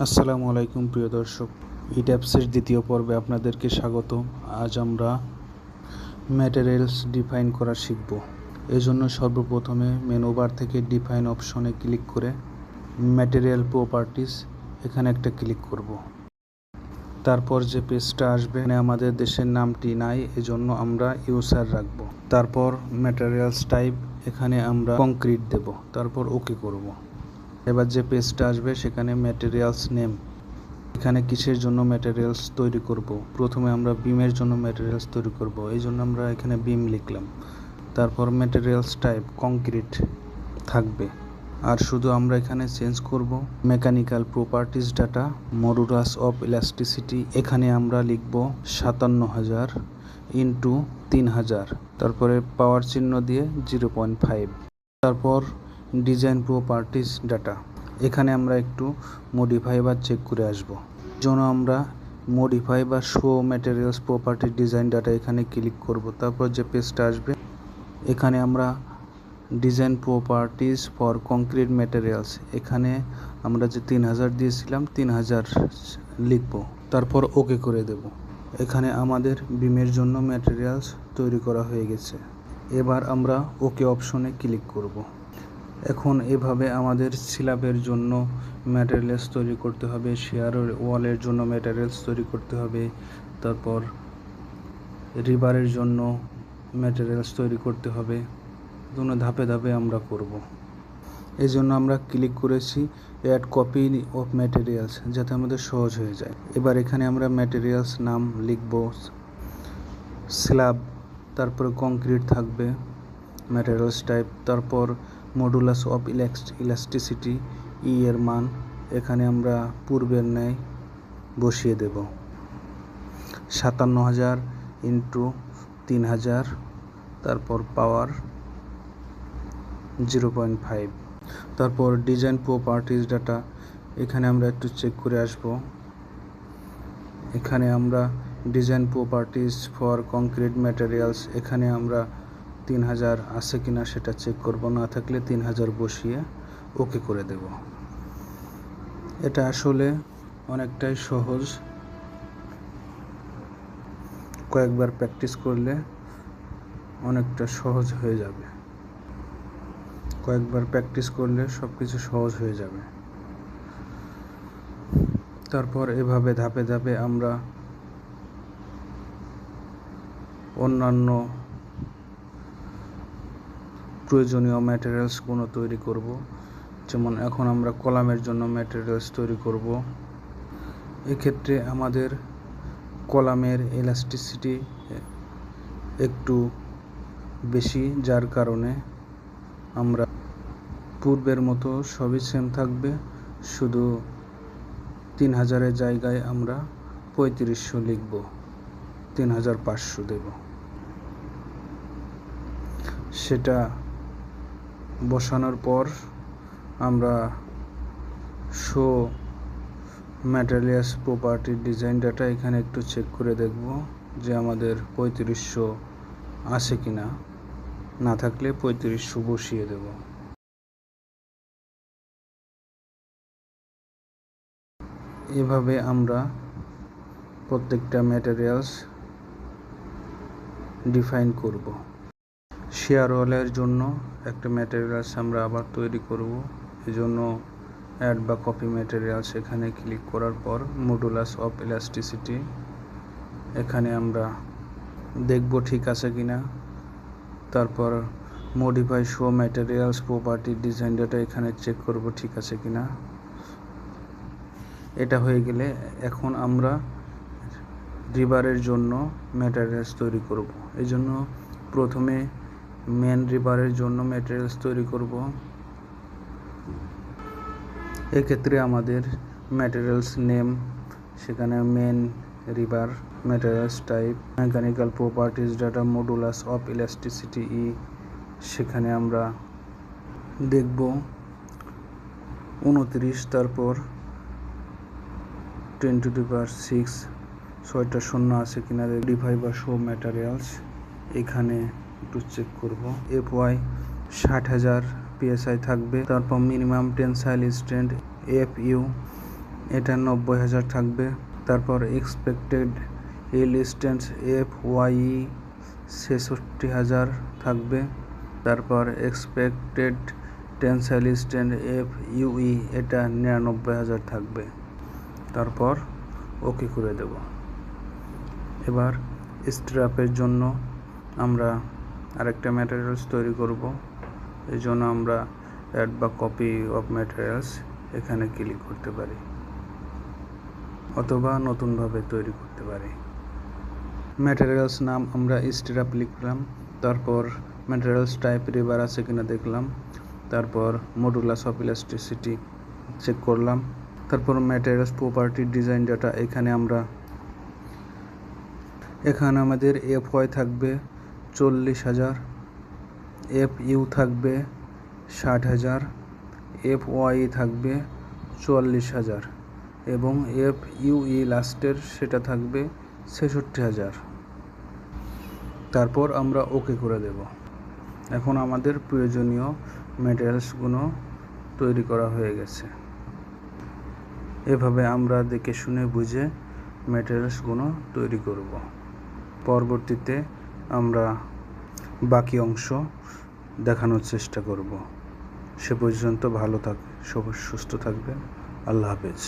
আসসালামু আলাইকুম প্রিয় দর্শক, ইট্যাপসের দ্বিতীয় পর্বে আপনাদেরকে স্বাগত। আজ আমরা ম্যাটেরিয়ালস ডিফাইন করা শিখব। এজন্য সর্বপ্রথমে মেনু বার থেকে ডিফাইন অপশনে ক্লিক করে ম্যাটেরিয়াল প্রপার্টিস এখানে একটা ক্লিক করব। তারপর যে পেজটা আসবে, আমাদের দেশের নামটি নাই, এজন্য আমরা ইউসার রাখব। তারপর ম্যাটেরিয়ালস টাইপ, এখানে আমরা কংক্রিট দেব, তারপর ওকে করব। এবার যে পেজটা আসবে সেখানে ম্যাটেরিয়ালস নেম, এখানে কিসের জন্য ম্যাটেরিয়ালস তৈরি করব। প্রথমে আমরা বিমের জন্য ম্যাটেরিয়ালস তৈরি করব, এই জন্য আমরা এখানে বিম লিখলাম। তারপর ম্যাটেরিয়ালস টাইপ কংক্রিট থাকবে। আর শুধু আমরা এখানে চেঞ্জ করব mechanical properties data modulus of elasticity, এখানে আমরা লিখব 57,000 ইন্টু 3,000, তারপরে পাওয়ার চিহ্ন দিয়ে 0.5। তারপর ডিজাইন প্রপার্টিস ডাটা, এখানে আমরা একটু মডিফাই বা চেক করে আসব। জন্য আমরা মডিফাই বা show materials property design data এখানে ক্লিক করব। তারপর যে পেজটা আসবে, এখানে আমরা design properties for concrete materials, এখানে আমরা যে 3,000 দিয়েছিলাম 3,000 লিখব, তারপর ওকে করে দেব। এখানে আমাদের বিমের জন্য ম্যাটেরিয়ালস তৈরি করা হয়ে গেছে। এবার আমরা ওকে অপশনে ক্লিক করব। এখন এভাবে আমাদের স্ল্যাবের জন্য ম্যাটেরিয়ালস তৈরি করতে হবে, শেয়ার ওয়ালের জন্য ম্যাটেরিয়ালস তৈরি করতে হবে, তারপর রিবারের জন্য ম্যাটেরিয়ালস তৈরি করতে হবে। দুটো ধাপে ধাপে আমরা করব। এই জন্য আমরা ক্লিক করেছি অ্যাড কপি অফ ম্যাটেরিয়ালস, যাতে আমাদের সহজ হয়ে যায়। এবার এখানে আমরা ম্যাটেরিয়ালস নাম লিখব স্ল্যাব, তারপরে কংক্রিট থাকবে, ম্যাটেরিয়ালস টাইপ, তারপর মডুলাস অফ ইলাস্টিসিটি এর মান এখানে আমরা পূর্বের ন্যায় বসিয়ে দেব 57,000 ইন্টু 3,000, তারপর পাওয়ার 0.5। তারপর ডিজাইন প্রপার্টিস ডাটা, এখানে আমরা একটু চেক করে আসব। এখানে আমরা design properties for concrete materials, এখানে আমরা 3,000 আছে কিনা সেটা চেক করব, না থাকলে 3,000 বসিয়ে ওকে করে দেব। এটা আসলে অনেকটাই সহজ, কয়েকবার প্র্যাকটিস করলে অনেকটা সহজ হয়ে যাবে। কয়েকবার প্র্যাকটিস করলে সব কিছু সহজ হয়ে যাবে। তারপর এভাবে ধাপে ধাপে আমরা অন্যান্য প্রয়োজনীয় ম্যাটেরিয়ালসগুলো তৈরি করব। যেমন এখন আমরা কলামের জন্য ম্যাটেরিয়ালস তৈরি করব। এক্ষেত্রে আমাদের কলামের ইলাস্টিসিটি একটু বেশি, যার কারণে আমরা পূর্বের মতো সবই সেম থাকবে, শুধু 3,000-এর জায়গায় আমরা 3500 লিখব, 3,500 দেব। সেটা বসানোর পর আমরা show materials property design data এখানে একটু চেক করে দেখব যে আমাদের 3500 আছে কিনা, না থাকলে 3500 বসিয়ে দেব। এভাবে আমরা প্রত্যেকটা ম্যাটেরিয়ালস ডিফাইন করব। শেয়ার ওয়ালের জন্য একটা ম্যাটেরিয়ালস আমরা আবার তৈরি করব। এজন্য অ্যাড বা কপি ম্যাটেরিয়ালস এখানে ক্লিক করার পর মডুলাস অফ ইলাস্টিসিটি এখানে আমরা দেখব ঠিক আছে কিনা। তারপর modify show materials property design data এখানে চেক করব ঠিক আছে কিনা। এটা হয়ে গেলে এখন আমরা রিবারের জন্য ম্যাটেরিয়ালস তৈরি করব। এই জন্য প্রথমে মেন রিবারের জন্য ম্যাটেরিয়ালস তৈরি করব। এক্ষেত্রে আমাদের ম্যাটেরিয়ালস নেম, সেখানে main rebar, materials type, mechanical properties data modulus of elasticity সেখানে আমরা দেখব 29, তারপর 10⁶, 6টা শূন্য আছে কিনা ডিভাই বা শো ম্যাটেরিয়ালস এখানে একটু চেক করব। FY 60,000 PSI থাকবে। তারপর মিনিমাম টেনসাইল স্ট্রেন্থ FU এটা 90,000 থাকবে। তারপর এক্সপেক্টেড ইল্ড স্ট্যান্ড FYE 66,000 থাকবে। তারপর এক্সপেক্টেড টেনসাইল স্ট্যান্ড FUE এটা 99,000 থাকবে। তারপর ওকে করে দেব। এবার স্ট্র্যাপের জন্য আমরা আরেকটা ম্যাটেরিয়ালস তৈরি করব। এই জন্য আমরা অ্যাড বা কপি অফ ম্যাটেরিয়ালস এখানে ক্লিক করতে পারি, অথবা নতুনভাবে তৈরি করতে পারি। ম্যাটেরিয়ালস নাম আমরা স্ট্র্যাপ লিখলাম। তারপর ম্যাটেরিয়ালস টাইপ রিভার আছে কিনা দেখলাম। তারপর মডুলাস অফ ইলাস্টিসিটি চেক করলাম। তারপর ম্যাটেরিয়ালস প্রপার্টি ডিজাইন ডাটা এখানে আমাদের FY থাকবে 40,000, FU থাকবে 60,000, FYE থাকবে 44,000 এবং FUE লাস্টের সেটা থাকবে 66,000। তারপর আমরা ওকে করে দেব। এখন আমাদের প্রয়োজনীয় ম্যাটেরিয়ালসগুলো তৈরি করা হয়ে গেছে। এভাবে আমরা দেখে শুনে বুঝে ম্যাটেরিয়ালসগুলো তৈরি করব। পরবর্তীতে আমরা বাকি অংশ দেখানোর চেষ্টা করব। সে পর্যন্ত ভালো থাকবে, সুস্থ থাকবেন। আল্লাহ হাফেজ।